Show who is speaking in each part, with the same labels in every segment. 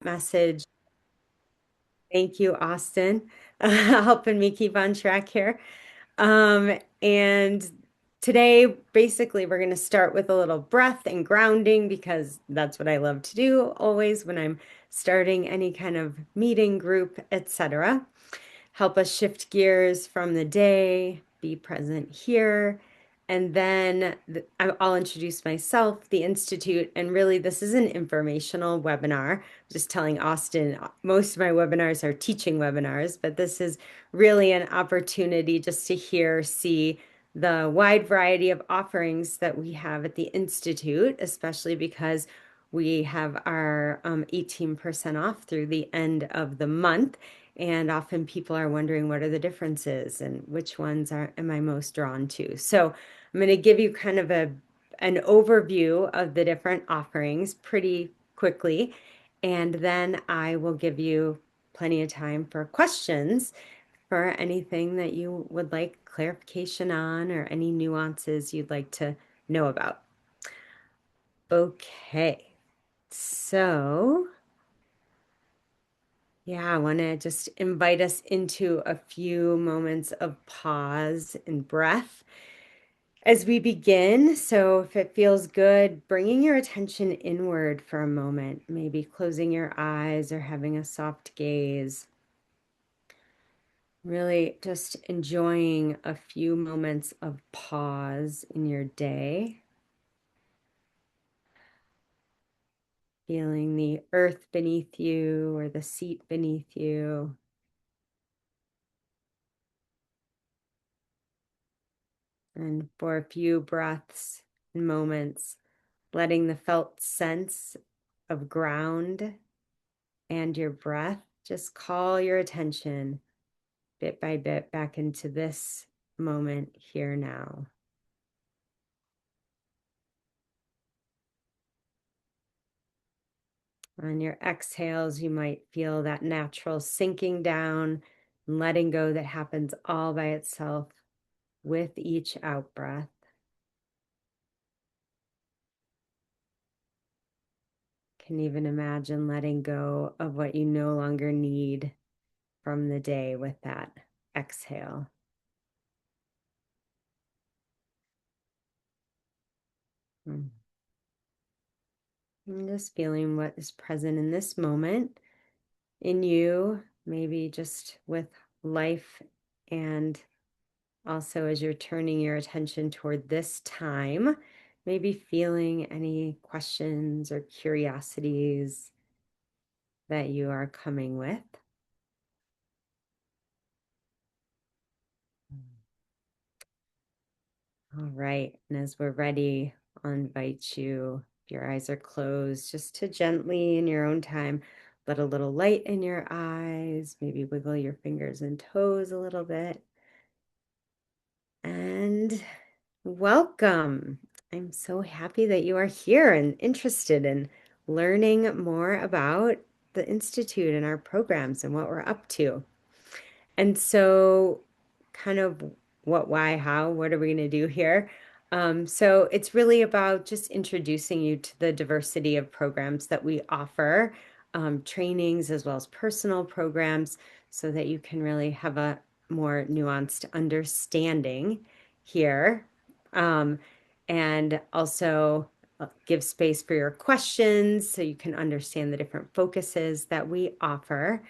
Speaker 1: message. Thank you, Austin, helping me keep on track here. And today, basically, we're going to start with a little breath and grounding because that's what I love to do always when I'm starting any kind of meeting, group, etc. Help us shift gears from the day, be present here. And then I'll introduce myself, the Institute, and really this is an informational webinar. Just telling Austin, most of my webinars are teaching webinars, but this is really an opportunity just to hear, see the wide variety of offerings that we have at the Institute, especially because we have our 18% off through the end of the month. And often people are wondering what are the differences and which ones am I most drawn to. So I'm going to give you kind of an overview of the different offerings pretty quickly, and then I will give you plenty of time for questions for anything that you would like clarification on or any nuances you'd like to know about. Okay, so yeah, I want to just invite us into a few moments of pause and breath as we begin. So, if it feels good, bringing your attention inward for a moment, maybe closing your eyes or having a soft gaze. Really just enjoying a few moments of pause in your day, feeling the earth beneath you or the seat beneath you. And for a few breaths and moments, letting the felt sense of ground and your breath just call your attention bit by bit back into this moment here now. On your exhales, you might feel that natural sinking down and letting go that happens all by itself with each out breath. Can even imagine letting go of what you no longer need from the day with that exhale. Mm. And just feeling what is present in this moment in you, maybe just with life, and also as you're turning your attention toward this time, maybe feeling any questions or curiosities that you are coming with. All right. And as we're ready, I'll invite you, if your eyes are closed, just to gently, in your own time, let a little light in your eyes, maybe wiggle your fingers and toes a little bit. And welcome. I'm so happy that you are here and interested in learning more about the Institute and our programs and what we're up to. And so, kind of what, why, how, what are we going to do here? So, it's really about just introducing you to the diversity of programs that we offer, trainings as well as personal programs, so that you can really have a more nuanced understanding here. Um, and also give space for your questions so you can understand the different focuses that we offer.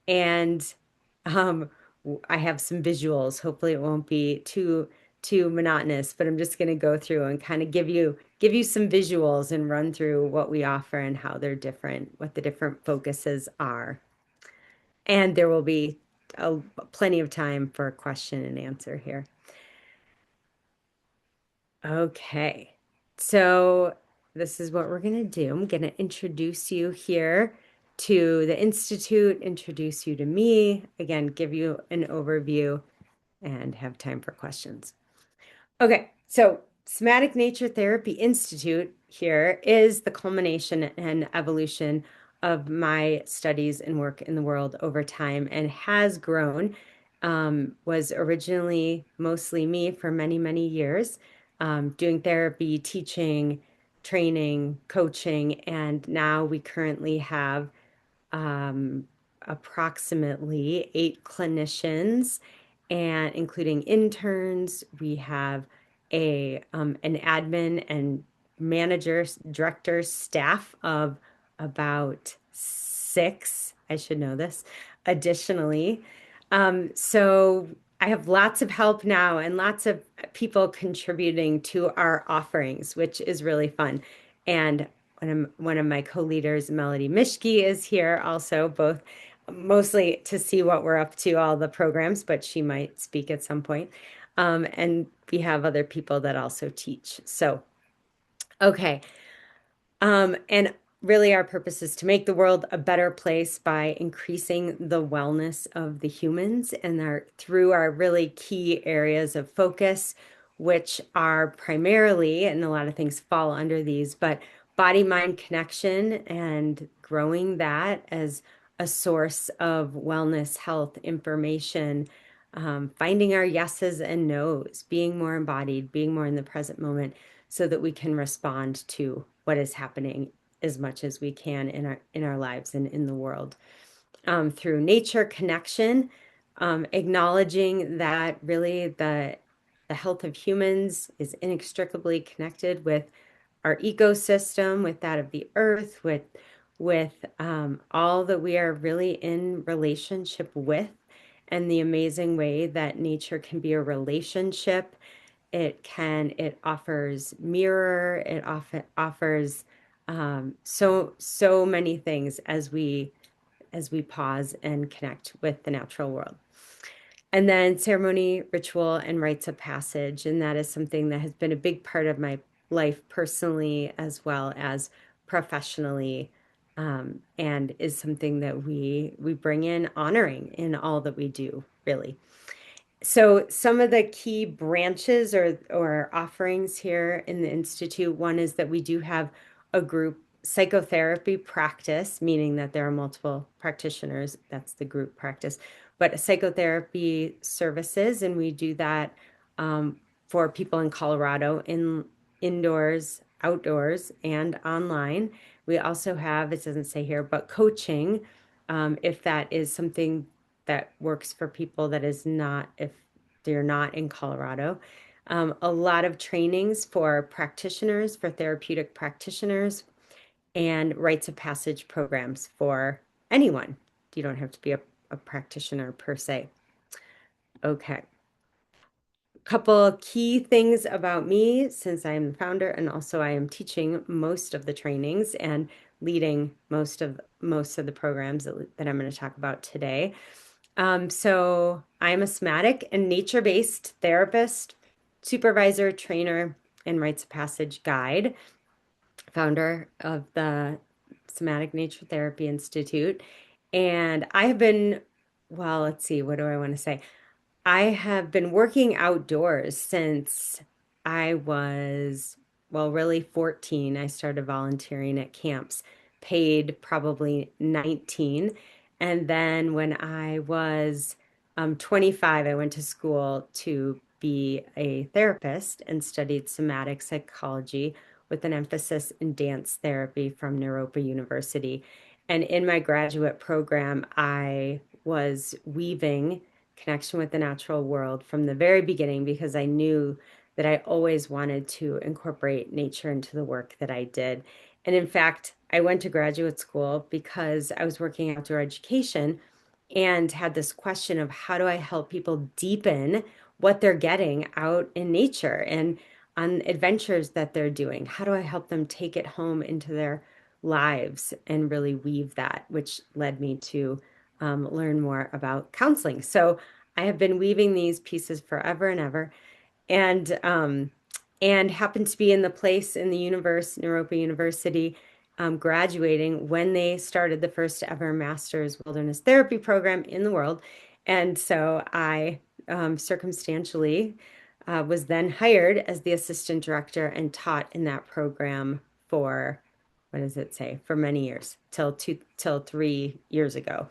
Speaker 1: And um, I have some visuals. Hopefully it won't be too monotonous, but I'm just going to go through and kind of give you some visuals and run through what we offer and how they're different, what the different focuses are. And there will be plenty of time for question and answer here. Okay. So this is what we're going to do. I'm going to introduce you here to the Institute, introduce you to me, again, give you an overview and have time for questions. Okay, so Somatic Nature Therapy Institute here is the culmination and evolution of my studies and work in the world over time and has grown. Was originally mostly me for many, many years, doing therapy, teaching, training, coaching, and now we currently have um, approximately 8 clinicians, and including interns. We have an admin and managers, directors, staff of about 6. I should know this. Additionally, so I have lots of help now and lots of people contributing to our offerings, which is really fun. And one of my co-leaders, Melody Mishke, is here also, both mostly to see what we're up to, all the programs, but she might speak at some point. And we have other people that also teach. So, okay. And really, our purpose is to make the world a better place by increasing the wellness of the humans and through our really key areas of focus, which are primarily, and a lot of things fall under these, but body-mind connection and growing that as a source of wellness, health, information, finding our yeses and nos, being more embodied, being more in the present moment so that we can respond to what is happening as much as we can in our lives and in the world. Through nature connection, acknowledging that really the health of humans is inextricably connected with our ecosystem, with that of the earth, with all that we are really in relationship with, and the amazing way that nature can be a relationship. It offers mirror, it offers so many things as we pause and connect with the natural world. And then ceremony, ritual, and rites of passage. And that is something that has been a big part of my life personally as well as professionally, and is something that we bring in honoring in all that we do, really. So some of the key branches or offerings here in the Institute, one is that we do have a group psychotherapy practice, meaning that there are multiple practitioners. That's the group practice, but psychotherapy services, and we do that for people in Colorado in indoors, outdoors, and online. We also have, it doesn't say here, but coaching, if that is something that works for people that is not, if they're not in Colorado. A lot of trainings for practitioners, for therapeutic practitioners, and rites of passage programs for anyone. You don't have to be a practitioner per se. Okay. Couple key things about me, since I am the founder and also I am teaching most of the trainings and leading most of the programs that I'm going to talk about today. So I'm a somatic and nature-based therapist, supervisor, trainer, and rites of passage guide, founder of the Somatic Nature Therapy Institute. And I have been, well, let's see, what do I want to say? I have been working outdoors since I was, well, really 14. I started volunteering at camps, paid probably 19. And then when I was 25, I went to school to be a therapist and studied somatic psychology with an emphasis in dance therapy from Naropa University. And in my graduate program, I was weaving connection with the natural world from the very beginning because I knew that I always wanted to incorporate nature into the work that I did. And in fact, I went to graduate school because I was working outdoor education and had this question of how do I help people deepen what they're getting out in nature and on adventures that they're doing? How do I help them take it home into their lives and really weave that, which led me to learn more about counseling. So I have been weaving these pieces forever and ever, and and happened to be in the place in the universe, Naropa University, graduating when they started the first ever master's wilderness therapy program in the world. And so I circumstantially was then hired as the assistant director and taught in that program for, what does it say, for many years, till 3 years ago.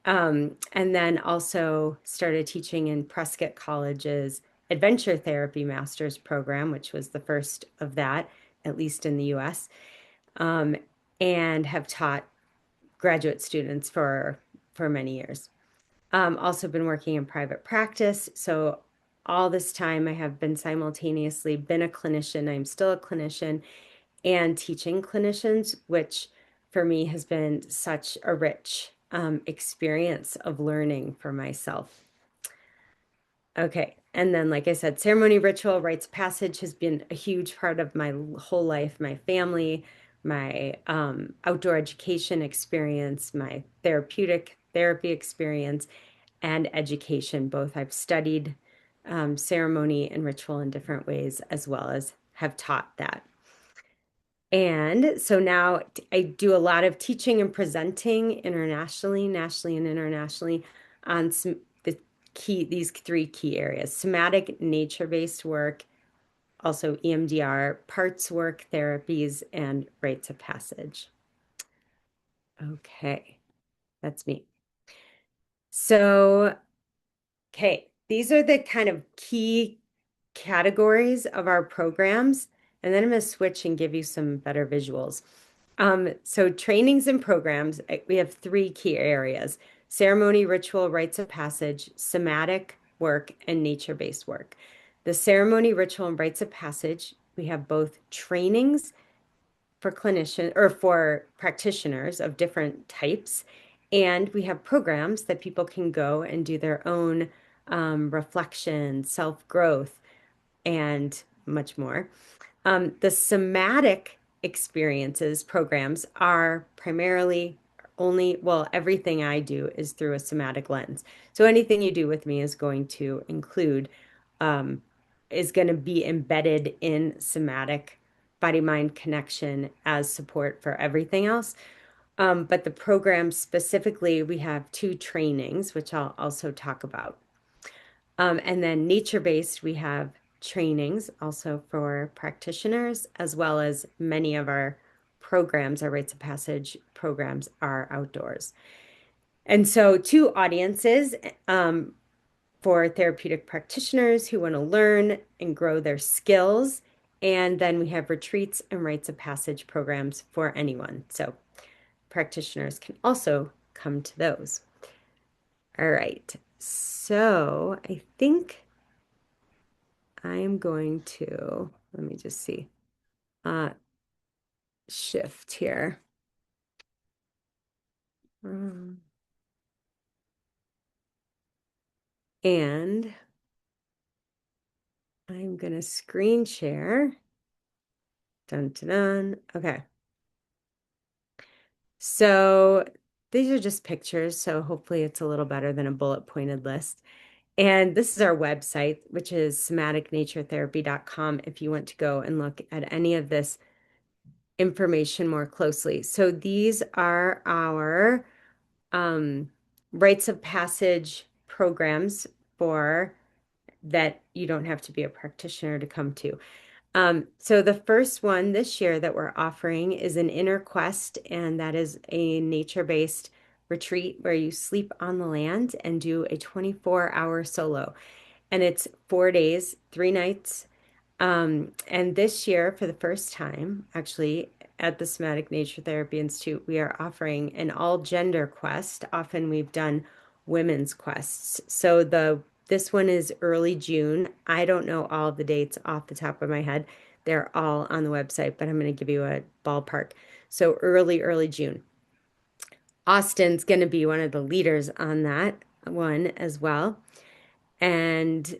Speaker 1: And then also started teaching in Prescott College's Adventure Therapy Master's program, which was the first of that, at least in the US, um, and have taught graduate students for many years. Also been working in private practice. So all this time I have been simultaneously been a clinician. I'm still a clinician and teaching clinicians, which for me has been such a rich experience of learning for myself. Okay. And then, like I said, ceremony, ritual, rites of passage has been a huge part of my whole life, my family, my outdoor education experience, my therapeutic therapy experience, and education. Both I've studied ceremony and ritual in different ways, as well as have taught that. And so now I do a lot of teaching and presenting internationally, nationally, and internationally on these three key areas: somatic, nature-based work, also EMDR, parts work, therapies, and rites of passage. Okay, that's me. So, okay, these are the kind of key categories of our programs, and then I'm going to switch and give you some better visuals. So trainings and programs, we have three key areas: ceremony, ritual, rites of passage, somatic work, and nature-based work. The ceremony, ritual, and rites of passage, we have both trainings for clinician or for practitioners of different types, and we have programs that people can go and do their own reflection, self-growth, and much more. The somatic experiences programs are primarily only, well, everything I do is through a somatic lens. So anything you do with me is going to include, is going to be embedded in somatic body-mind connection as support for everything else. But the program specifically, we have two trainings, which I'll also talk about. And then nature-based, we have trainings also for practitioners, as well as many of our programs, our rites of passage programs are outdoors. And so two audiences for therapeutic practitioners who want to learn and grow their skills. And then we have retreats and rites of passage programs for anyone. So practitioners can also come to those. All right. So I think I'm going to, let me just see, uh, shift here. Um, and I'm going to screen share. Dun, dun, dun. Okay. So these are just pictures, so hopefully it's a little better than a bullet pointed list. And this is our website, which is somaticnaturetherapy.com if you want to go and look at any of this information more closely. So these are our um, rites of passage programs for that you don't have to be a practitioner to come to. So the first one this year that we're offering is an inner quest, and that is a nature-based retreat where you sleep on the land and do a 24-hour solo. And it's 4 days, 3 nights. And this year, for the first time, actually, at the Somatic Nature Therapy Institute, we are offering an all-gender quest. Often we've done women's quests. So this one is early June. I don't know all of the dates off the top of my head. They're all on the website, but I'm going to give you a ballpark. So early June. Austin's going to be one of the leaders on that one as well. And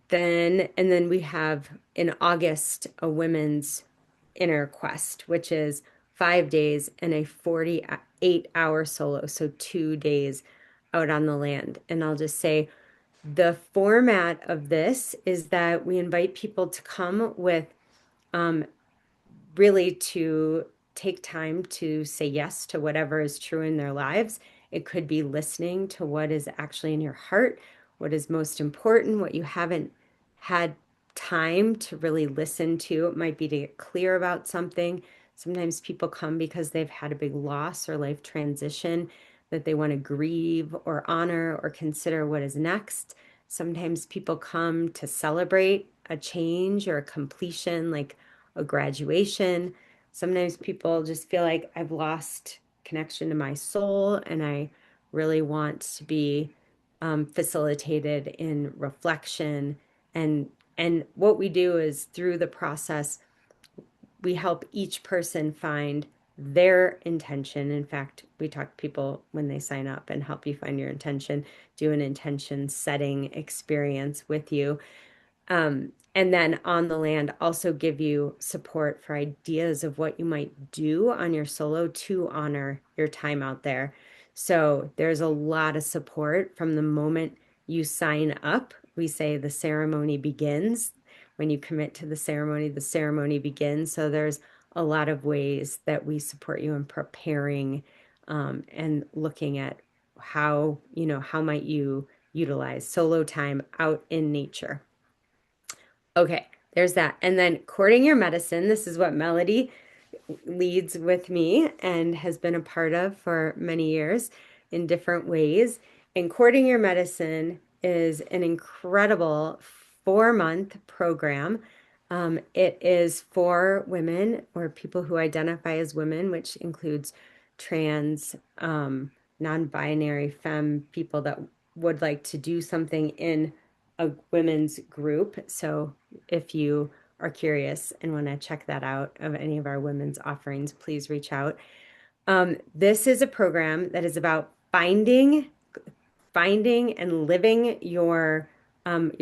Speaker 1: then we have in August a women's inner quest, which is 5 days and a 48-hour solo, so 2 days out on the land. And I'll just say the format of this is that we invite people to come with really to take time to say yes to whatever is true in their lives. It could be listening to what is actually in your heart, what is most important, what you haven't had time to really listen to. It might be to get clear about something. Sometimes people come because they've had a big loss or life transition that they want to grieve or honor or consider what is next. Sometimes people come to celebrate a change or a completion, like a graduation. Sometimes people just feel like I've lost connection to my soul, and I really want to be facilitated in reflection. And and what we do is through the process, we help each person find their intention. In fact, we talk to people when they sign up and help you find your intention, do an intention setting experience with you. And then on the land, also give you support for ideas of what you might do on your solo to honor your time out there. So there's a lot of support from the moment you sign up. We say the ceremony begins. When you commit to the ceremony begins. So there's a lot of ways that we support you in preparing and looking at how, how might you utilize solo time out in nature. Okay, there's that. And then courting your medicine. This is what Melody leads with me and has been a part of for many years in different ways. And courting your medicine is an incredible 4-month program. It is for women or people who identify as women, which includes trans, non-binary, femme people that would like to do something in a women's group. So if you are curious and want to check that out of any of our women's offerings, please reach out. This is a program that is about finding and living your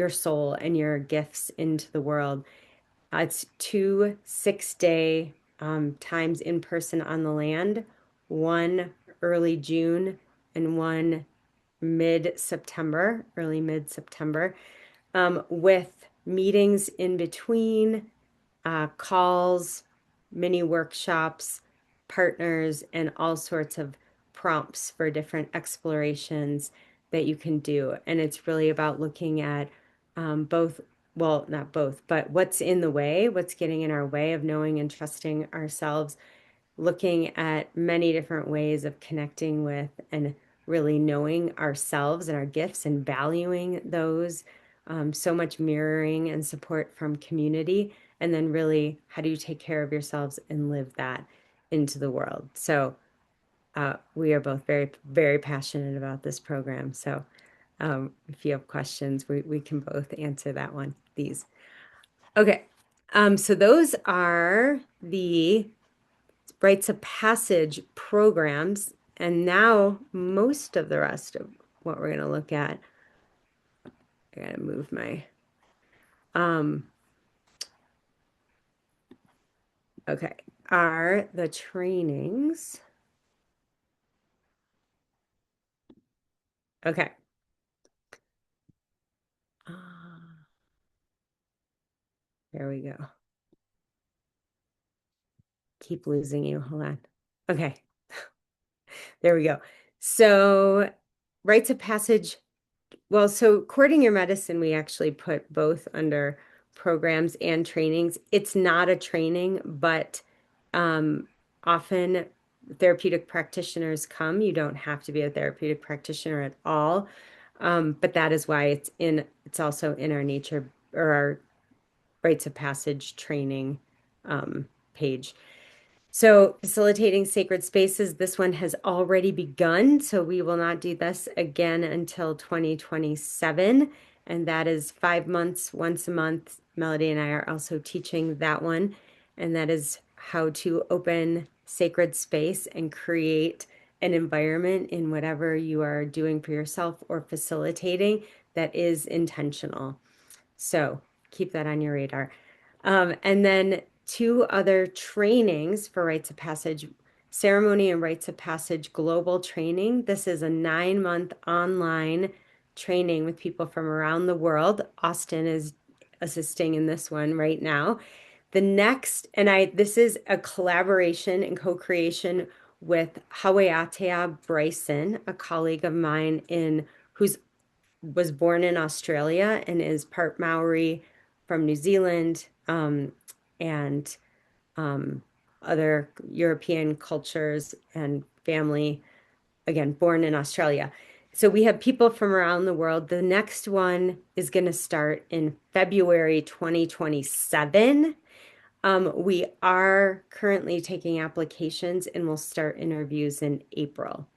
Speaker 1: soul and your gifts into the world. It's 2 6-day times in person on the land, one early June and one early mid-September, with meetings in between, calls, mini workshops, partners, and all sorts of prompts for different explorations that you can do. And it's really about looking at both, well, not both, but what's in the way, what's getting in our way of knowing and trusting ourselves, looking at many different ways of connecting with and really knowing ourselves and our gifts and valuing those. So much mirroring and support from community. And then, really, how do you take care of yourselves and live that into the world? So, we are both very, very passionate about this program. So, if you have questions, we can both answer that one, these. Okay. So, those are the rites of passage programs. And now most of the rest of what we're going to look at, I got to move my, um, okay, are the trainings. Okay. Uh, there we go. Keep losing you. Hold on. Okay. There we go. So rites of passage. Well, so courting your medicine, we actually put both under programs and trainings. It's not a training, but often therapeutic practitioners come. You don't have to be a therapeutic practitioner at all. But that is why it's also in our nature or our rites of passage training page. So, facilitating sacred spaces, this one has already begun. So, we will not do this again until 2027. And that is 5 months, once a month. Melody and I are also teaching that one. And that is how to open sacred space and create an environment in whatever you are doing for yourself or facilitating that is intentional. So keep that on your radar. And then 2 other trainings for rites of passage, ceremony and rites of passage global training. This is a 9-month online training with people from around the world. Austin is assisting in this one right now. The next, this is a collaboration and co-creation with Hawayatea Bryson, a colleague of mine who's was born in Australia and is part Maori from New Zealand, and other European cultures and family, again, born in Australia. So we have people from around the world. The next one is going to start in February 2027. We are currently taking applications and we'll start interviews in April.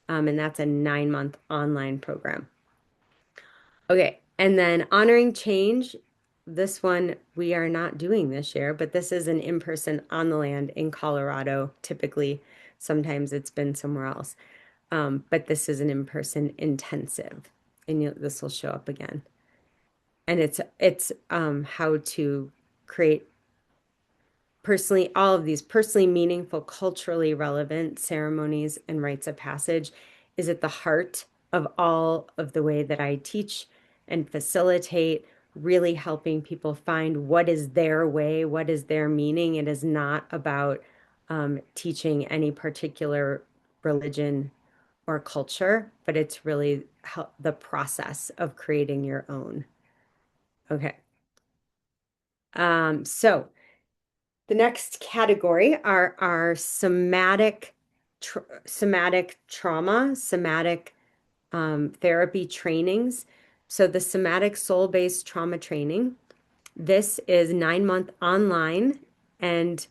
Speaker 1: And that's a 9-month online program. Okay, and then honoring change. This one we are not doing this year, but this is an in-person on the land in Colorado. Typically, sometimes it's been somewhere else. But this is an in-person intensive, and this will show up again. And it's how to create personally all of these personally meaningful, culturally relevant ceremonies and rites of passage is at the heart of all of the way that I teach and facilitate, really helping people find what is their way, what is their meaning. It is not about teaching any particular religion or culture, but it's really the process of creating your own. Okay. So the next category are our somatic trauma, somatic therapy trainings. So the somatic soul-based trauma training, this is 9-month online, and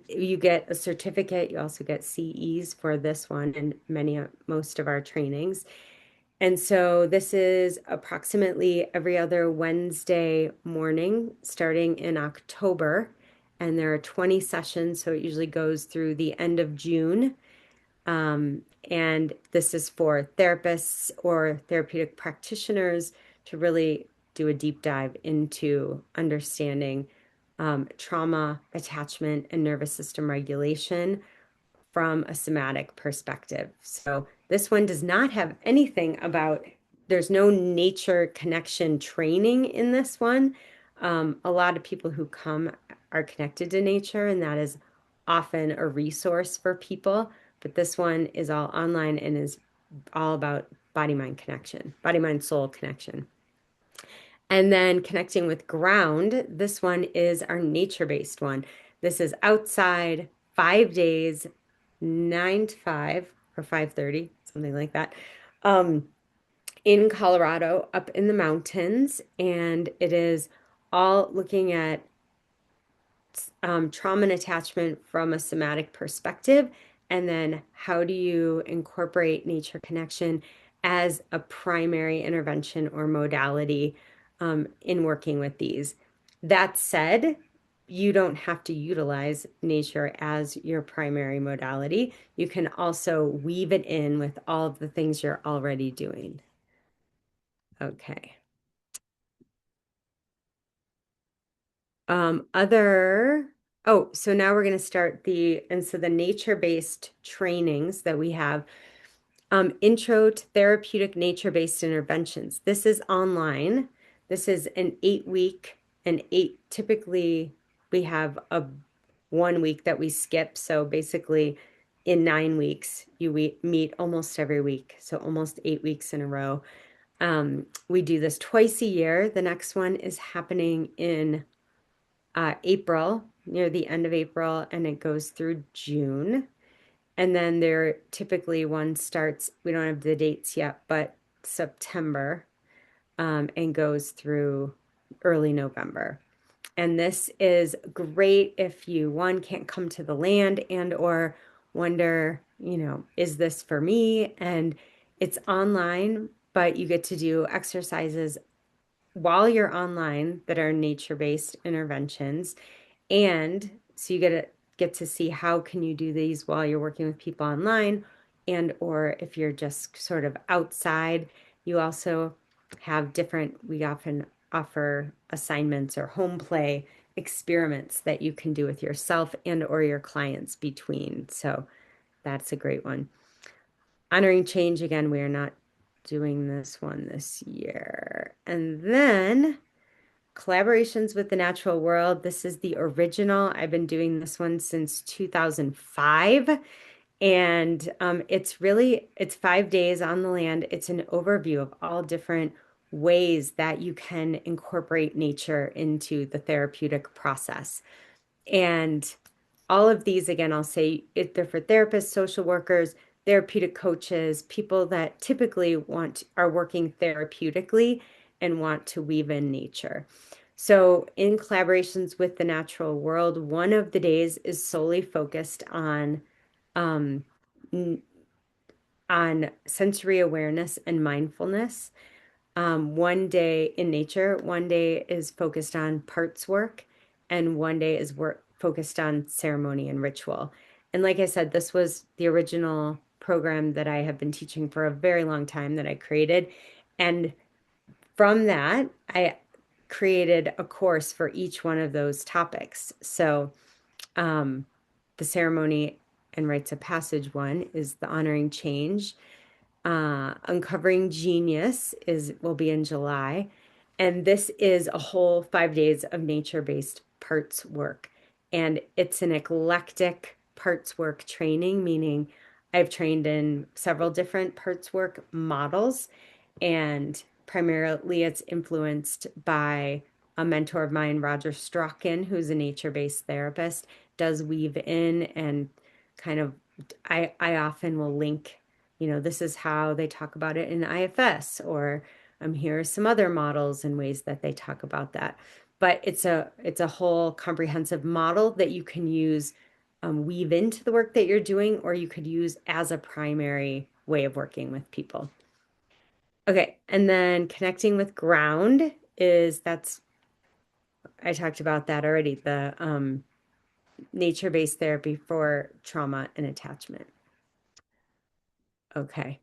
Speaker 1: you get a certificate. You also get CEs for this one and most of our trainings. And so this is approximately every other Wednesday morning starting in October. And there are 20 sessions, so it usually goes through the end of June. And this is for therapists or therapeutic practitioners to really do a deep dive into understanding trauma, attachment, and nervous system regulation from a somatic perspective. So this one does not have anything about, there's no nature connection training in this one. A lot of people who come are connected to nature, and that is often a resource for people. But this one is all online and is all about body mind connection, body mind soul connection. And then connecting with ground, this one is our nature-based one. This is outside, 5 days, 9 to 5 or 5:30, something like that, um, in Colorado, up in the mountains. And it is all looking at trauma and attachment from a somatic perspective. And then how do you incorporate nature connection as a primary intervention or modality in working with these? That said, you don't have to utilize nature as your primary modality. You can also weave it in with all of the things you're already doing. Okay. Other, oh, so now we're going to start the nature-based trainings that we have, Intro to Therapeutic Nature-Based Interventions. This is online. This is an 8-week, typically we have a 1 week that we skip. So basically in 9 weeks, we meet almost every week. So almost 8 weeks in a row. We do this twice a year. The next one is happening in April, near the end of April, and it goes through June. And then there typically one starts, we don't have the dates yet, but September, and goes through early November. And this is great if you, one, can't come to the land and or wonder, is this for me? And it's online, but you get to do exercises while you're online that are nature-based interventions. And so you get to see how can you do these while you're working with people online, and or if you're just sort of outside, you also have we often offer assignments or home play experiments that you can do with yourself and or your clients between. So that's a great one. Honoring change, again, we are not doing this one this year. And then collaborations with the natural world. This is the original. I've been doing this one since 2005. And it's 5 days on the land. It's an overview of all different ways that you can incorporate nature into the therapeutic process. And all of these, again, I'll say they're for therapists, social workers, therapeutic coaches, people that typically are working therapeutically and want to weave in nature. So, in collaborations with the natural world, one of the days is solely focused um, on sensory awareness and mindfulness. One day in nature, one day is focused on parts work, and one day is work focused on ceremony and ritual. And like I said, this was the original program that I have been teaching for a very long time that I created. And from that, I created a course for each one of those topics. So, um, the ceremony and rites of passage one is the honoring change. Uncovering Genius is will be in July, and this is a whole 5 days of nature-based parts work, and it's an eclectic parts work training, meaning I've trained in several different parts work models, and primarily it's influenced by a mentor of mine, Roger Strachan, who's a nature-based therapist, does weave in and kind of I often will link, this is how they talk about it in IFS, or here are some other models and ways that they talk about that. But it's a whole comprehensive model that you can use, weave into the work that you're doing, or you could use as a primary way of working with people. Okay, and then connecting with ground is that's I talked about that already, the nature-based therapy for trauma and attachment. Okay.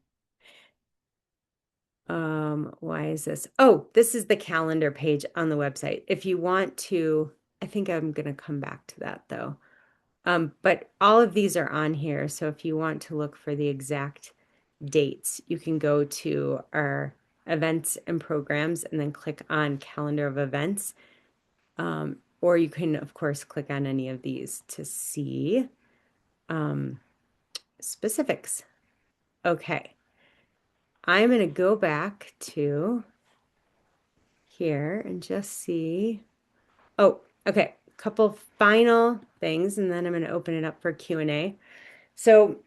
Speaker 1: Why is this? Oh, this is the calendar page on the website. If you want to, I think I'm going to come back to that though. But all of these are on here. So if you want to look for the exact dates, you can go to our events and programs and then click on calendar of events. Or you can, of course, click on any of these to see um, specifics. Okay, I'm going to go back to here and just see. Oh, okay. Couple final things, and then I'm going to open it up for Q&A. So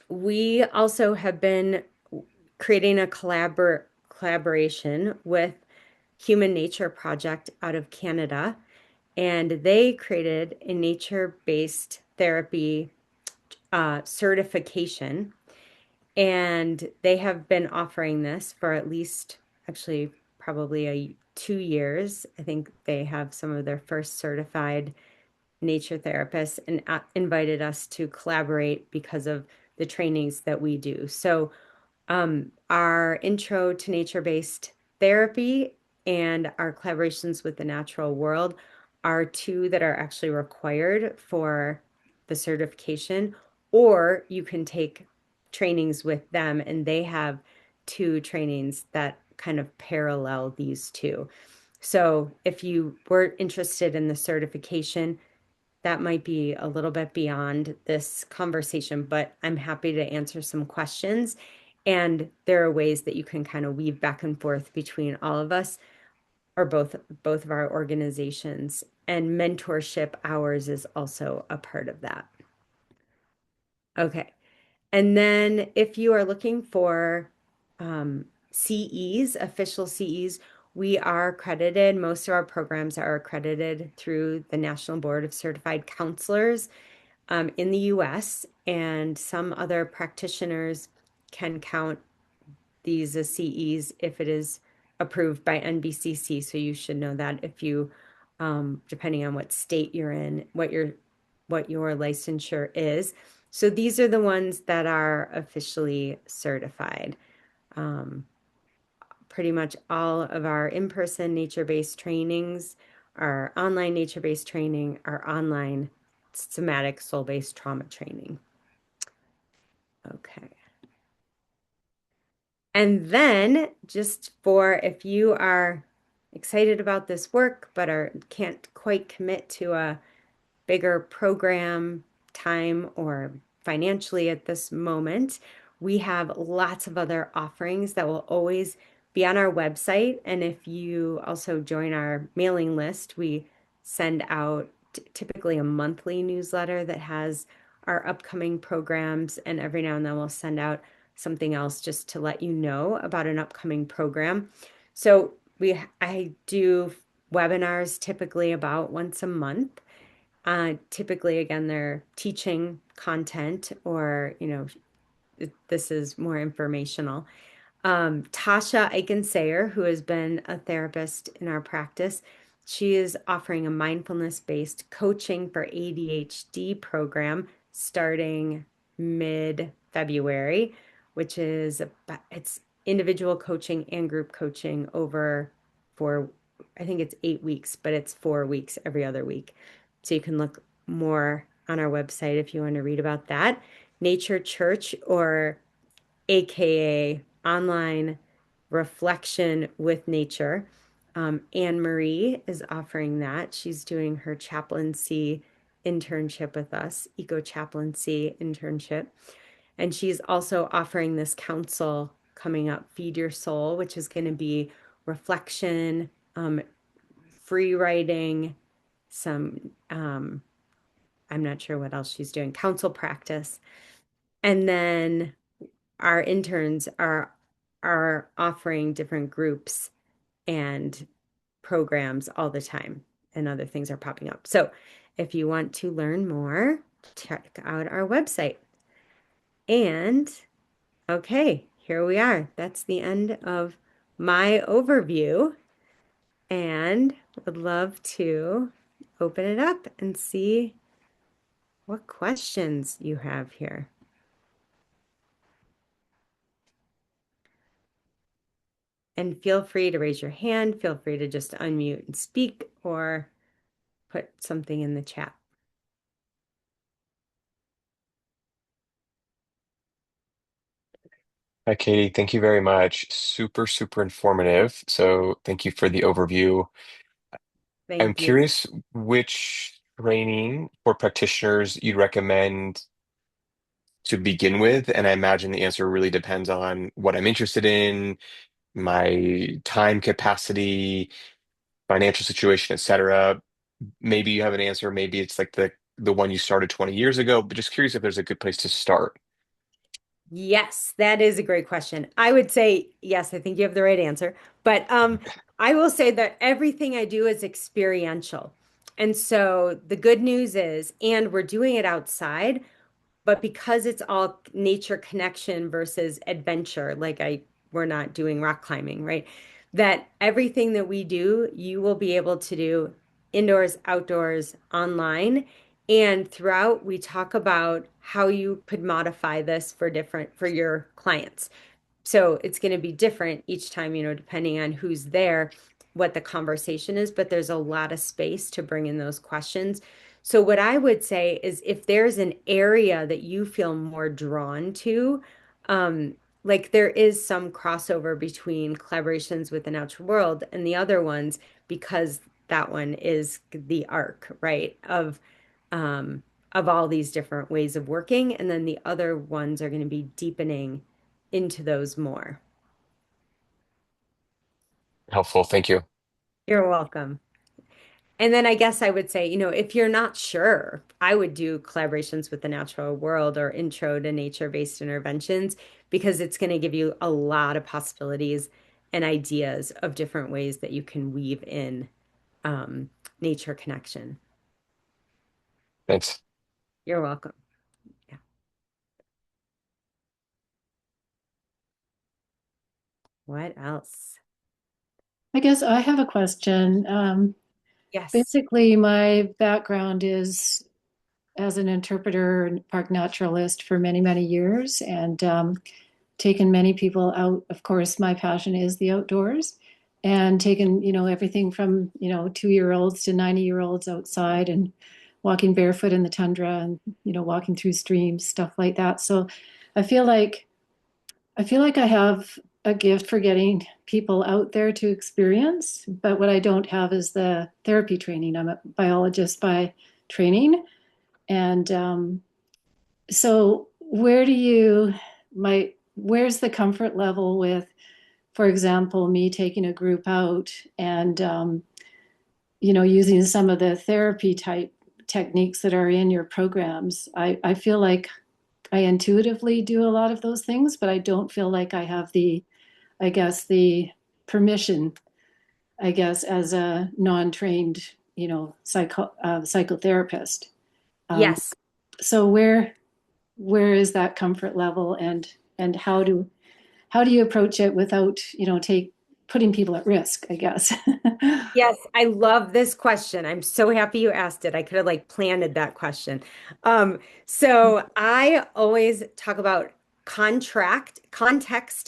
Speaker 1: we also have been creating a collaboration with Human Nature Project out of Canada, and they created a nature-based therapy certification, and they have been offering this for at least, actually, probably 2 years. I think they have some of their first certified nature therapists and invited us to collaborate because of the trainings that we do. So, our intro to nature-based therapy and our collaborations with the natural world are two that are actually required for the certification, or you can take trainings with them, and they have two trainings that kind of parallel these two. So if you were interested in the certification, that might be a little bit beyond this conversation, but I'm happy to answer some questions. And there are ways that you can kind of weave back and forth between all of us or both of our organizations. And mentorship hours is also a part of that. Okay. And then if you are looking for CEs, official CEs, we are accredited. Most of our programs are accredited through the National Board of Certified Counselors in the US, and some other practitioners can count these as CEs if it is approved by NBCC. So you should know that if you, depending on what state you're in, what your licensure is. So these are the ones that are officially certified. Um, Pretty much all of our in-person nature-based trainings, our online nature-based training, our online somatic soul-based trauma training. Okay. And then just for if you are excited about this work but can't quite commit to a bigger program time or financially at this moment, we have lots of other offerings that will always be on our website. And if you also join our mailing list, we send out typically a monthly newsletter that has our upcoming programs. And every now and then we'll send out something else just to let you know about an upcoming program. So I do webinars typically about once a month. Typically, again, they're teaching content or, this is more informational. Tasha Eichensayer, who has been a therapist in our practice, she is offering a mindfulness-based coaching for ADHD program starting mid-February, which is it's individual coaching and group coaching over for, I think it's 8 weeks, but it's 4 weeks every other week. So you can look more on our website if you want to read about that. Nature Church, or AKA Online Reflection with Nature. Anne Marie is offering that. She's doing her chaplaincy internship with us, eco chaplaincy internship. And she's also offering this council coming up, Feed Your Soul, which is going to be reflection, free writing, some, I'm not sure what else she's doing, council practice. And then our interns are offering different groups and programs all the time, and other things are popping up. So if you want to learn more, check out our website. And okay, here we are. That's the end of my overview, and would love to open it up and see what questions you have here. And feel free to raise your hand, feel free to just unmute and speak, or put something in the chat.
Speaker 2: Hi, Katie. Thank you very much. Super, super informative. So thank you for the overview. I'm
Speaker 1: Thank you.
Speaker 2: curious which training for practitioners you'd recommend to begin with. And I imagine the answer really depends on what I'm interested in, my time capacity, financial situation, etc. Maybe you have an answer. Maybe it's like the one you started 20 years ago, but just curious if there's a good place to start.
Speaker 1: Yes, that is a great question. I would say yes, I think you have the right answer. But I will say that everything I do is experiential. And so the good news is, and we're doing it outside, but because it's all nature connection versus adventure, we're not doing rock climbing, right? That everything that we do, you will be able to do indoors, outdoors, online. And throughout, we talk about how you could modify this for your clients. So it's going to be different each time, depending on who's there, what the conversation is, but there's a lot of space to bring in those questions. So what I would say is if there's an area that you feel more drawn to, like there is some crossover between collaborations with the natural world and the other ones, because that one is the arc, right, um, of all these different ways of working. And then the other ones are going to be deepening into those more.
Speaker 2: Helpful. Thank you.
Speaker 1: You're welcome. And then I guess I would say, if you're not sure, I would do collaborations with the natural world or intro to nature-based interventions, because it's going to give you a lot of possibilities and ideas of different ways that you can weave in nature connection.
Speaker 2: Thanks.
Speaker 1: You're welcome. Yeah. What else?
Speaker 3: I guess I have a question.
Speaker 1: Yes.
Speaker 3: Basically, my background is as an interpreter and park naturalist for many, many years, and taken many people out. Of course, my passion is the outdoors, and taken, everything from, 2-year-olds to 90-year-olds outside and walking barefoot in the tundra and, walking through streams, stuff like that. So I feel like I have a gift for getting people out there to experience, but what I don't have is the therapy training. I'm a biologist by training, and so where's the comfort level with, for example, me taking a group out and using some of the therapy type techniques that are in your programs? I feel like I intuitively do a lot of those things, but I don't feel like I have the, I guess, the permission I guess, as a non-trained, psychotherapist. Um,
Speaker 1: Yes.
Speaker 3: so where is that comfort level, and how do you approach it without, take putting people at risk, I guess?
Speaker 1: Yes, I love this question. I'm so happy you asked it. I could have like planted that question. So I always talk about context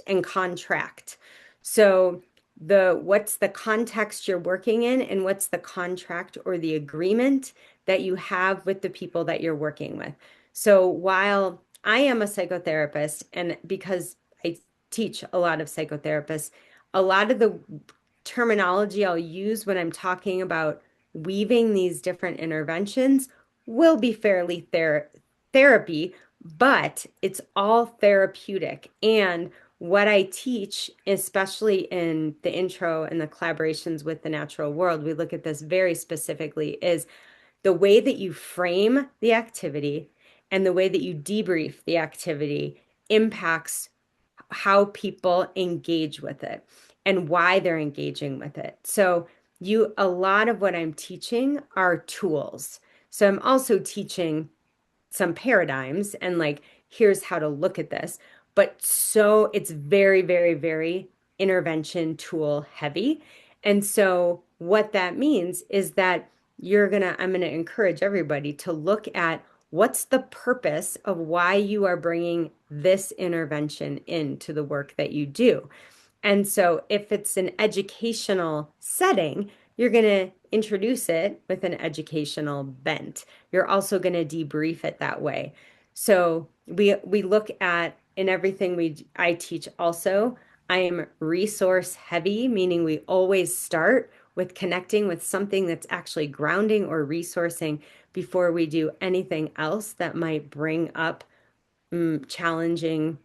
Speaker 1: and contract. So what's the context you're working in and what's the contract or the agreement that you have with the people that you're working with. So while I am a psychotherapist and because I teach a lot of psychotherapists, a lot of the terminology I'll use when I'm talking about weaving these different interventions will be fairly therapy, but it's all therapeutic. And what I teach, especially in the intro and the collaborations with the natural world, we look at this very specifically, is the way that you frame the activity and the way that you debrief the activity impacts how people engage with it and why they're engaging with it. So a lot of what I'm teaching are tools. So I'm also teaching some paradigms and like, here's how to look at this. But so it's very, very, very intervention tool heavy. And so what that means is that I'm gonna encourage everybody to look at what's the purpose of why you are bringing this intervention into the work that you do. And so if it's an educational setting, you're going to introduce it with an educational bent. You're also going to debrief it that way. So we look at in everything I teach also, I am resource heavy, meaning we always start with connecting with something that's actually grounding or resourcing before we do anything else that might bring up challenging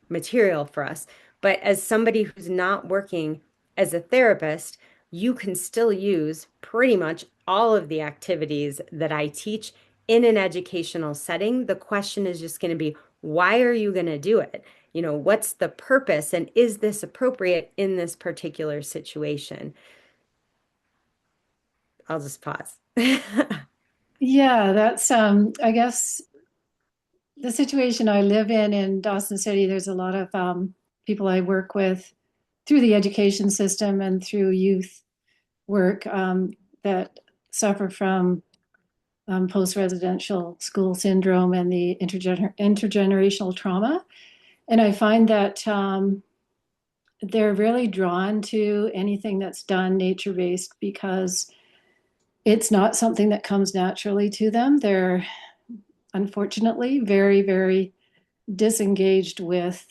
Speaker 1: material for us. But as somebody who's not working as a therapist, you can still use pretty much all of the activities that I teach in an educational setting. The question is just going to be, why are you going to do it? What's the purpose and is this appropriate in this particular situation? I'll just pause.
Speaker 3: Yeah, that's I guess the situation I live in Dawson City. There's a lot of people I work with through the education system and through youth work that suffer from post-residential school syndrome and the intergenerational trauma. And I find that they're really drawn to anything that's done nature-based because it's not something that comes naturally to them. They're unfortunately very, very disengaged with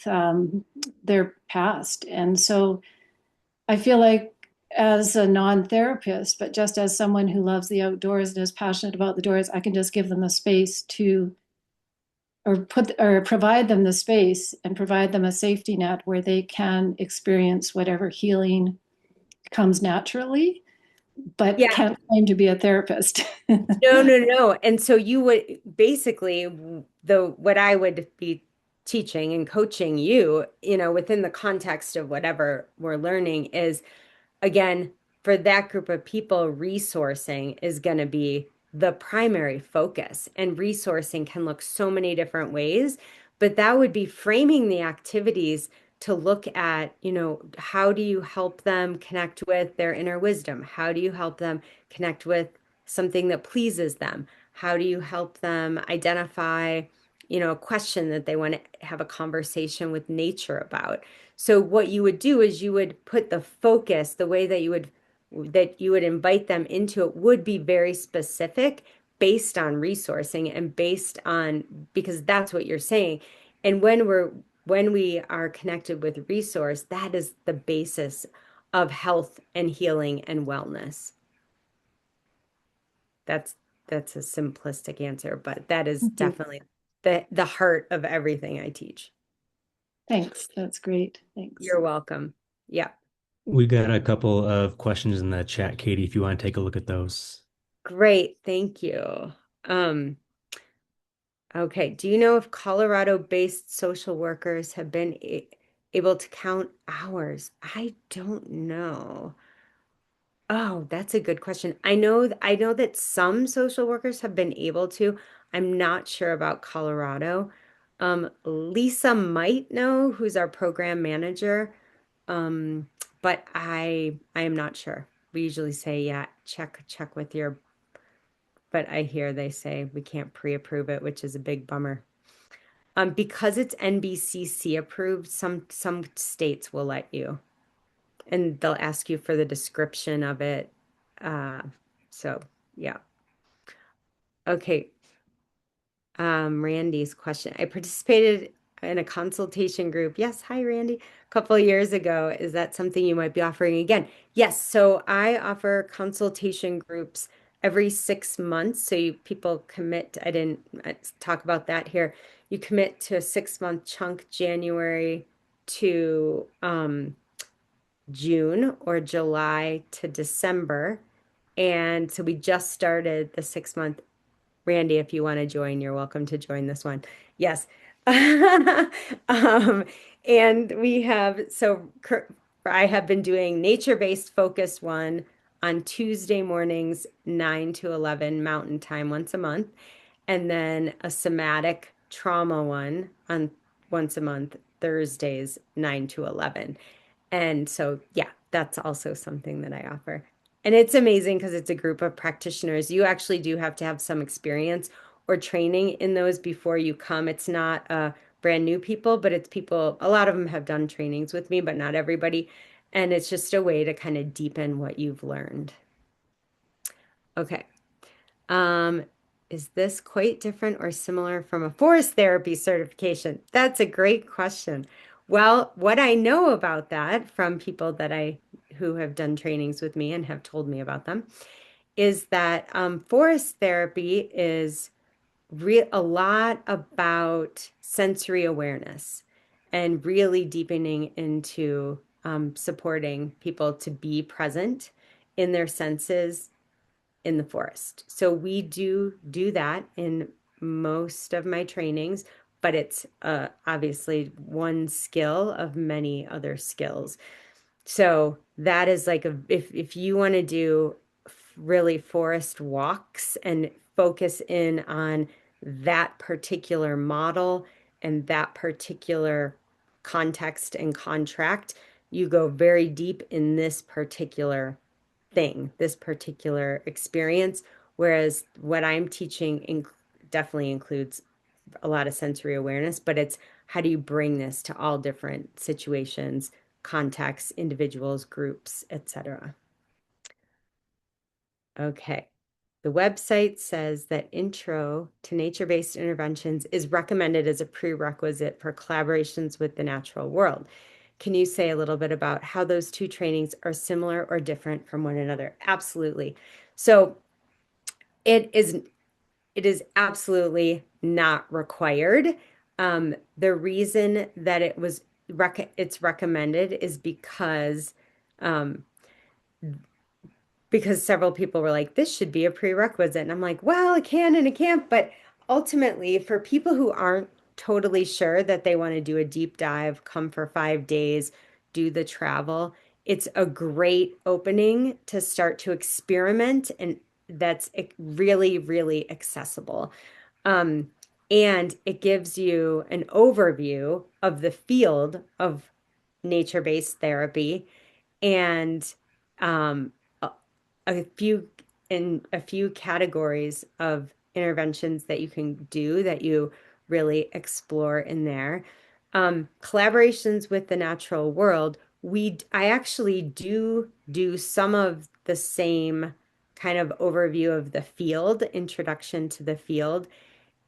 Speaker 3: their past. And so I feel like as a non-therapist, but just as someone who loves the outdoors and is passionate about the doors, I can just give them the space to or provide them the space and provide them a safety net where they can experience whatever healing comes naturally, but
Speaker 1: Yeah.
Speaker 3: can't claim to be a therapist.
Speaker 1: No, no, no. And so you would basically what I would be teaching and coaching you, within the context of whatever we're learning is again, for that group of people, resourcing is going to be the primary focus. And resourcing can look so many different ways, but that would be framing the activities to look at, how do you help them connect with their inner wisdom? How do you help them connect with something that pleases them? How do you help them identify, a question that they want to have a conversation with nature about? So what you would do is you would put the focus, the way that you would invite them into it would be very specific based on resourcing and based on because that's what you're saying. And when we are connected with resource, that is the basis of health and healing and wellness. That's that's a simplistic answer, but that is
Speaker 3: Thank you.
Speaker 1: definitely the heart of everything I teach.
Speaker 3: Thanks. That's great. Thanks.
Speaker 1: You're welcome. Yeah.
Speaker 4: We got a couple of questions in the chat, Katie, if you want to take a look at those.
Speaker 1: Great, thank you. Um, okay, do you know if Colorado-based social workers have been able to count hours? I don't know. Oh, that's a good question. I know that some social workers have been able to. I'm not sure about Colorado. Lisa might know, who's our program manager. Um, but I am not sure. We usually say, yeah, check with your, but I hear they say we can't pre-approve it, which is a big bummer. Because it's NBCC approved, some states will let you, and they'll ask you for the description of it. Uh, so yeah. Okay. Randy's question. I participated in a consultation group. Yes, hi Randy. A couple of years ago. Is that something you might be offering again? Yes. So I offer consultation groups every 6 months. So people commit. I didn't talk about that here. You commit to a 6 month chunk, January to June or July to December. And so we just started the 6 month. Randy, if you want to join, you're welcome to join this one. Yes. Um, and we have, I have been doing nature-based focus one on Tuesday mornings, 9 to 11 Mountain Time once a month, and then a somatic trauma one on once a month, Thursdays, 9 to 11. And so, yeah, that's also something that I offer. And it's amazing because it's a group of practitioners. You actually do have to have some experience or training in those before you come. It's not brand new people, but it's people, a lot of them have done trainings with me, but not everybody. And it's just a way to kind of deepen what you've learned. Okay. Um, is this quite different or similar from a forest therapy certification? That's a great question. Well, what I know about that from people that I who have done trainings with me and have told me about them is that forest therapy is a lot about sensory awareness and really deepening into supporting people to be present in their senses in the forest. So we do that in most of my trainings, but it's obviously one skill of many other skills. So that is like if you want to do really forest walks and focus in on that particular model and that particular context and contract, you go very deep in this particular thing, this particular experience. Whereas what I'm teaching definitely includes a lot of sensory awareness, but it's how do you bring this to all different situations, contexts, individuals, groups, etc. Okay. The website says that intro to nature-based interventions is recommended as a prerequisite for collaborations with the natural world. Can you say a little bit about how those two trainings are similar or different from one another? Absolutely. So it is it is absolutely not required. The reason that it's recommended is um, because several people were like, this should be a prerequisite. And I'm like, well, it can and it can't. But ultimately, for people who aren't totally sure that they want to do a deep dive, come for 5 days, do the travel, it's a great opening to start to experiment. And that's really, really accessible. Um, and it gives you an overview of the field of nature-based therapy and um, a, a few in a few categories of interventions that you can do that you really explore in there. Collaborations with the natural world. I actually do some of the same kind of overview of the field, introduction to the field,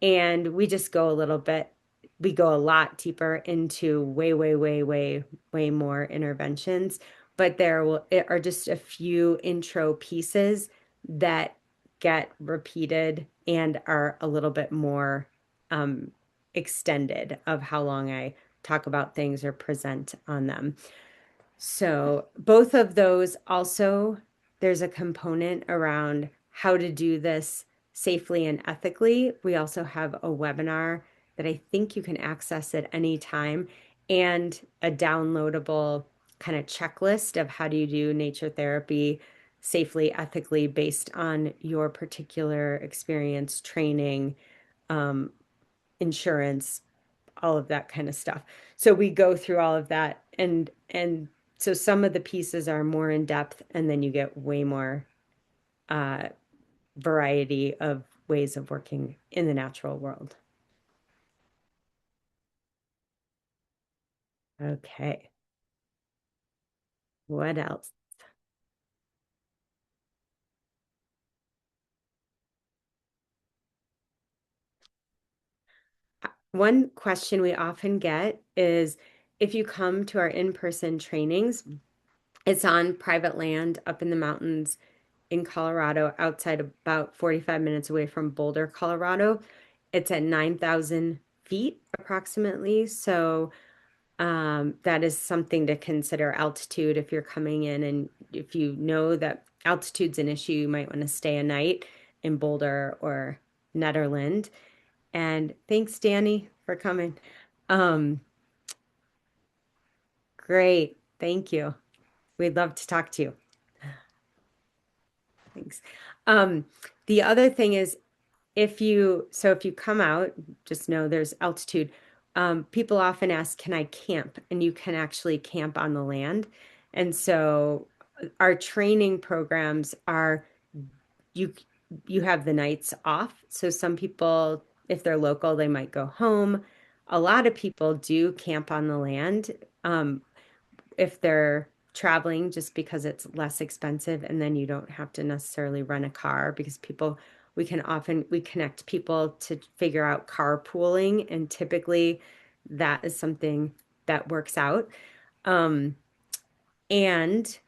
Speaker 1: and we just go a little bit, we go a lot deeper into way more interventions. But it are just a few intro pieces that get repeated and are a little bit more um, extended of how long I talk about things or present on them. So both of those also, there's a component around how to do this safely and ethically. We also have a webinar that I think you can access at any time and a downloadable kind of checklist of how do you do nature therapy safely, ethically, based on your particular experience, training, um, insurance, all of that kind of stuff. So we go through all of that, and so some of the pieces are more in depth, and then you get way more uh, variety of ways of working in the natural world. Okay, what else? One question we often get is if you come to our in-person trainings, it's on private land up in the mountains in Colorado, outside about 45 minutes away from Boulder, Colorado. It's at 9,000 feet approximately. So that is something to consider altitude if you're coming in. And if you know that altitude's an issue, you might want to stay a night in Boulder or Netherland. And thanks, Danny, for coming. Um, Great. Thank you. We'd love to talk to you. Thanks. Um, the other thing is if you come out, just know there's altitude. People often ask, can I camp? And you can actually camp on the land. And so our training programs are you you have the nights off. So some people, if they're local, they might go home. A lot of people do camp on the land. If they're traveling just because it's less expensive and then you don't have to necessarily rent a car because we connect people to figure out carpooling, and typically that is something that works out. Um, and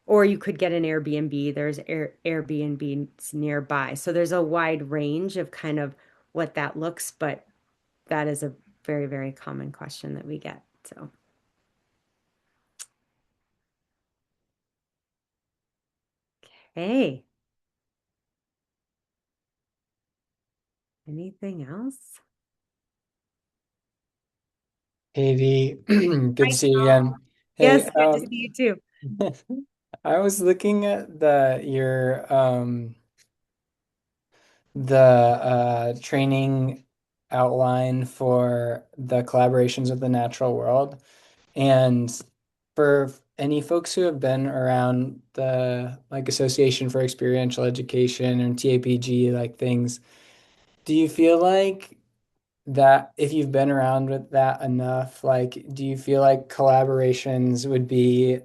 Speaker 1: or you could get an Airbnb. There's Airbnbs nearby. So there's a wide range of kind of what that looks, but that is a very, very common question that we get. So, hey, anything else?
Speaker 5: Katie, good to
Speaker 1: Hi,
Speaker 5: see you
Speaker 1: Tom.
Speaker 5: again. Hey,
Speaker 1: Yes, good to see you too.
Speaker 5: I was looking at the training outline for the collaborations with the natural world. And for any folks who have been around the like Association for Experiential Education and TAPG like things, do you feel like that if you've been around with that enough, like, do you feel like collaborations would be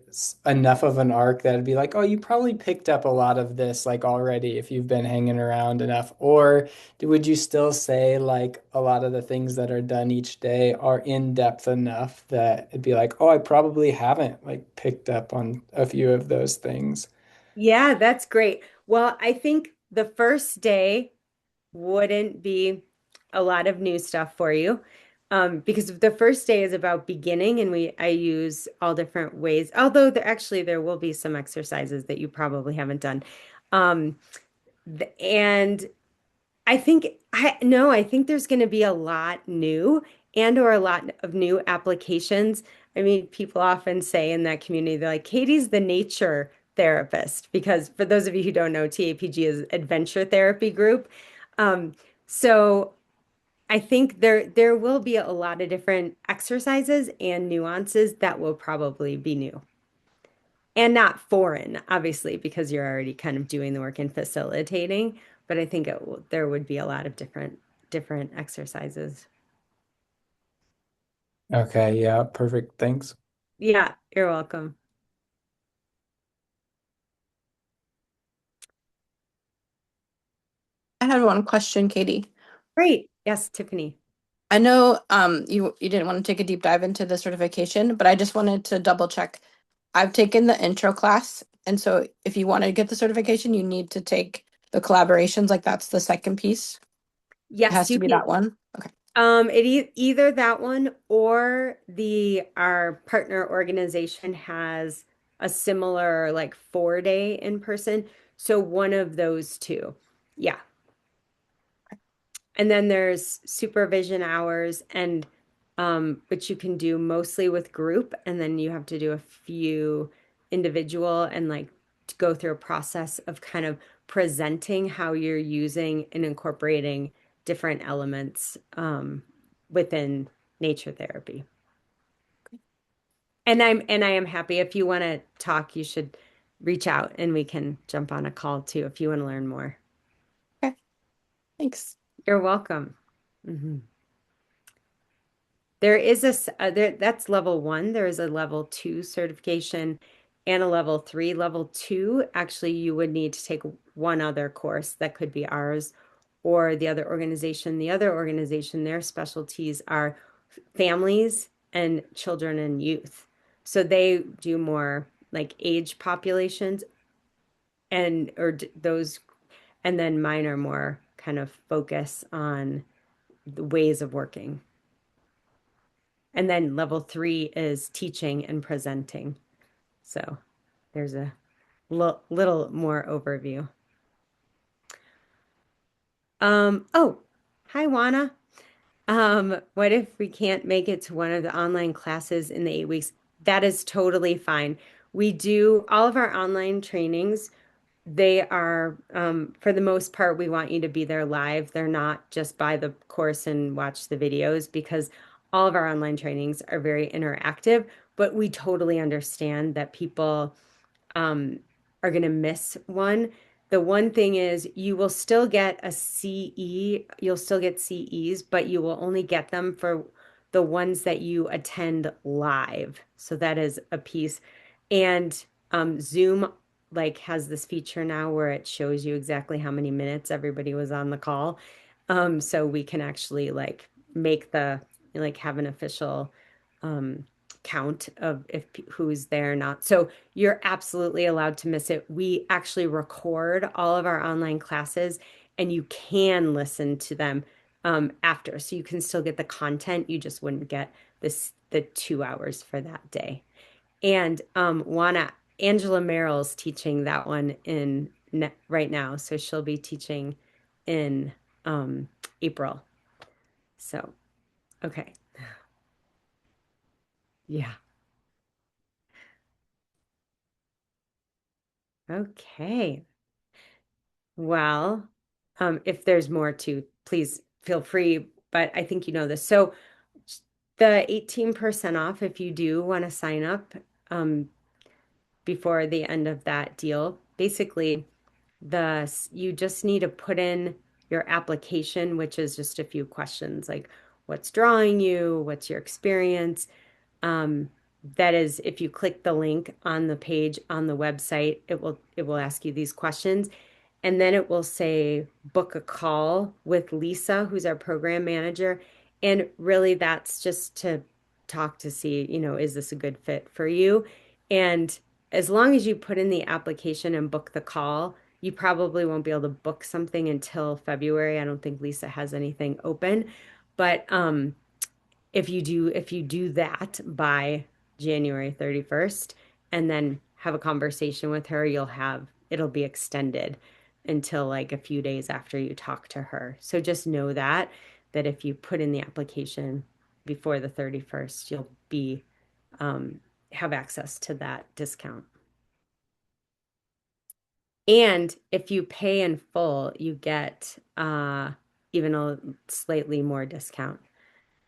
Speaker 5: enough of an arc that'd be like, oh, you probably picked up a lot of this like already if you've been hanging around enough? Or would you still say like a lot of the things that are done each day are in depth enough that it'd be like, oh, I probably haven't like picked up on a few of those things?
Speaker 1: Yeah, that's great. Well, I think the first day wouldn't be a lot of new stuff for you. Because the first day is about beginning, and I use all different ways. Although there will be some exercises that you probably haven't done. Um, and I think I no, I think there's going to be a lot new and or a lot of new applications. I mean, people often say in that community, they're like, Katie's the nature therapist, because for those of you who don't know, TAPG is Adventure Therapy Group. Um, so I think there will be a lot of different exercises and nuances that will probably be new and not foreign, obviously, because you're already kind of doing the work and facilitating. But I think there would be a lot of different exercises.
Speaker 5: Okay, yeah, perfect. Thanks.
Speaker 1: Yeah, you're welcome.
Speaker 6: I had one question, Katie.
Speaker 1: Great. Yes, Tiffany.
Speaker 6: I know you didn't want to take a deep dive into the certification, but I just wanted to double check. I've taken the intro class, and so if you want to get the certification, you need to take the collaborations, like that's the second piece. It
Speaker 1: Yes,
Speaker 6: has to
Speaker 1: you
Speaker 6: be
Speaker 1: can.
Speaker 6: that one. Okay.
Speaker 1: Either that one or the our partner organization has a similar like 4 day in person. So one of those two. Yeah. And then there's supervision hours and which you can do mostly with group, and then you have to do a few individual and like go through a process of kind of presenting how you're using and incorporating different elements within nature therapy. And I am happy if you want to talk, you should reach out and we can jump on a call too if you want to learn more.
Speaker 6: Okay, thanks.
Speaker 1: You're welcome. There is that's level 1. There is a level 2 certification and a level 3. Level 2, actually, you would need to take one other course that could be ours or the other organization. The other organization, their specialties are families and children and youth. So they do more like age populations those, and then mine are more kind of focus on the ways of working. And then level 3 is teaching and presenting. So there's a little more overview. Oh, hi, Juana. What if we can't make it to one of the online classes in the 8 weeks? That is totally fine. We do all of our online trainings. They are, for the most part, we want you to be there live. They're not just buy the course and watch the videos because all of our online trainings are very interactive, but we totally understand that people are going to miss one. The one thing is you will still get a CE, you'll still get CEs, but you will only get them for the ones that you attend live. So that is a piece. And Zoom like has this feature now where it shows you exactly how many minutes everybody was on the call. So we can actually like make like have an official count of if who's there or not. So you're absolutely allowed to miss it. We actually record all of our online classes and you can listen to them after. So you can still get the content. You just wouldn't get the 2 hours for that day. And Angela Merrill's teaching that one right now. So she'll be teaching in April. So, okay. Yeah. Okay. Well, if there's more to, please feel free, but I think you know this. So the 18% off if you do want to sign up before the end of that deal, basically you just need to put in your application, which is just a few questions like what's drawing you, what's your experience. That is, if you click the link on the page on the website, it will ask you these questions. And then it will say book a call with Lisa, who's our program manager. And really, that's just to talk to see, is this a good fit for you? And as long as you put in the application and book the call, you probably won't be able to book something until February. I don't think Lisa has anything open. But if you do that by January 31st and then have a conversation with her, it'll be extended until like a few days after you talk to her. So just know that if you put in the application before the 31st, you'll be have access to that discount. And if you pay in full, you get even a slightly more discount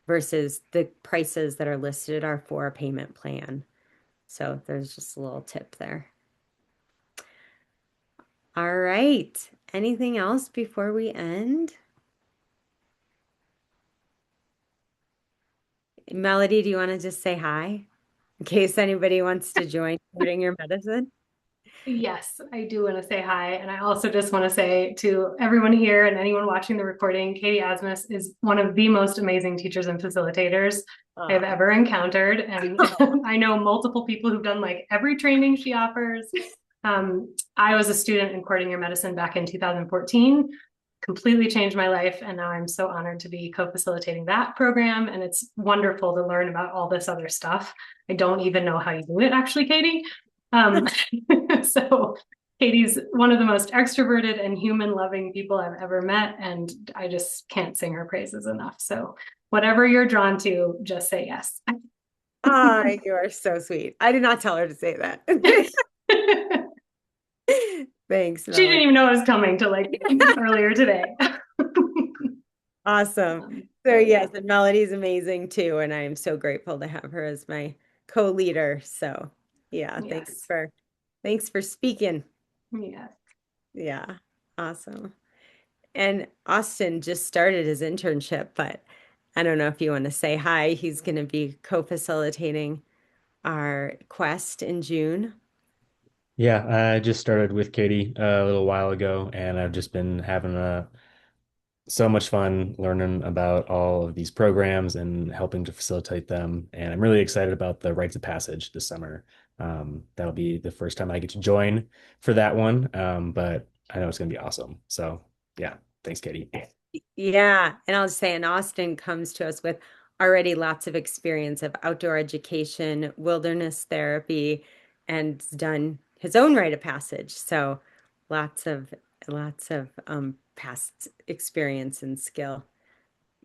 Speaker 1: versus the prices that are listed are for a payment plan. So there's just a little tip there. All right. Anything else before we end? Melody, do you want to just say hi in case anybody wants to join Starting Your Medicine?
Speaker 7: Yes, I do want to say hi. And I also just want to say to everyone here and anyone watching the recording, Katie Asmus is one of the most amazing teachers and facilitators I've ever encountered. And I know multiple people who've done like every training she offers. I was a student in Courting Your Medicine back in 2014, completely changed my life. And now I'm so honored to be co-facilitating that program. And it's wonderful to learn about all this other stuff. I don't even know how you do it, actually, Katie. So Katie's one of the most extroverted and human-loving people I've ever met, and I just can't sing her praises enough. So whatever you're drawn to, just say yes.
Speaker 1: Ah, you are so sweet. I did not tell her to say that. Thanks,
Speaker 7: She didn't
Speaker 1: Melody.
Speaker 7: even know it was coming till like earlier today.
Speaker 1: Awesome. So yes, and Melody's amazing too, and I'm so grateful to have her as my co-leader. So yeah,
Speaker 7: Yes.
Speaker 1: thanks for speaking.
Speaker 7: Yes.
Speaker 1: Yeah, awesome. And Austin just started his internship, but I don't know if you want to say hi. He's going to be co-facilitating our quest in June.
Speaker 4: Yeah, I just started with Katie a little while ago, and I've just been having so much fun learning about all of these programs and helping to facilitate them. And I'm really excited about the rites of passage this summer. That'll be the first time I get to join for that one, but I know it's going to be awesome. So yeah, thanks, Katie.
Speaker 1: Yeah, and I'll just say, and Austin comes to us with already lots of experience of outdoor education, wilderness therapy, and has done his own rite of passage. So lots of past experience and skill.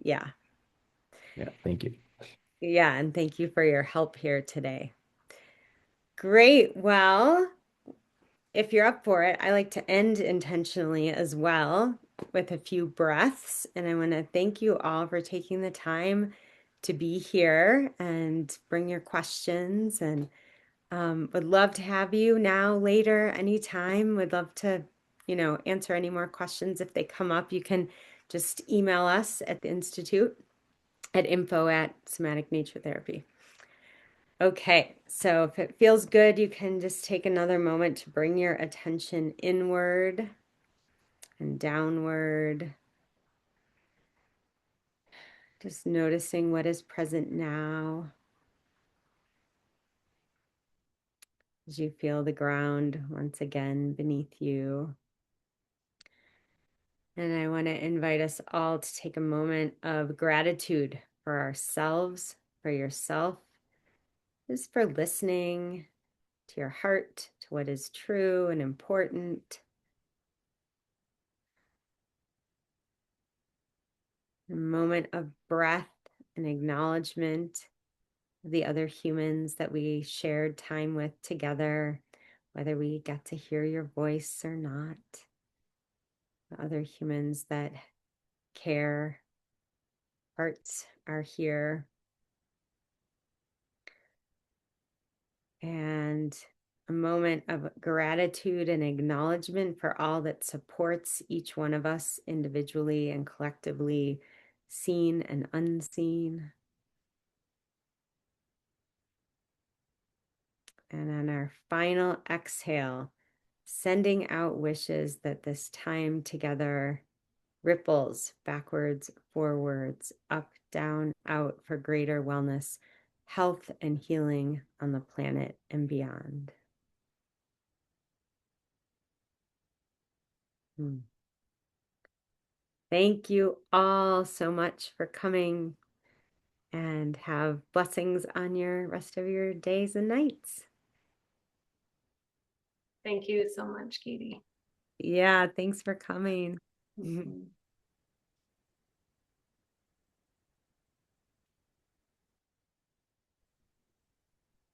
Speaker 1: Yeah.
Speaker 4: Yeah, thank you.
Speaker 1: Yeah, and thank you for your help here today. Great. Well, if you're up for it, I like to end intentionally as well with a few breaths. And I want to thank you all for taking the time to be here and bring your questions. And would love to have you now, later, anytime. Would love to, answer any more questions if they come up. You can just email us at the Institute at info@Somatic Nature Therapy. Okay, so if it feels good, you can just take another moment to bring your attention inward and downward. Just noticing what is present now as you feel the ground once again beneath you. And I want to invite us all to take a moment of gratitude for ourselves, for yourself, just for listening to your heart, to what is true and important. A moment of breath and acknowledgement of the other humans that we shared time with together, whether we got to hear your voice or not, the other humans that care, hearts are here. And a moment of gratitude and acknowledgement for all that supports each one of us individually and collectively, seen and unseen. And on our final exhale, sending out wishes that this time together ripples backwards, forwards, up, down, out for greater wellness, health, and healing on the planet and beyond. Thank you all so much for coming, and have blessings on your rest of your days and nights.
Speaker 7: Thank you so much, Katie.
Speaker 1: Yeah, thanks for coming.
Speaker 7: Mhm.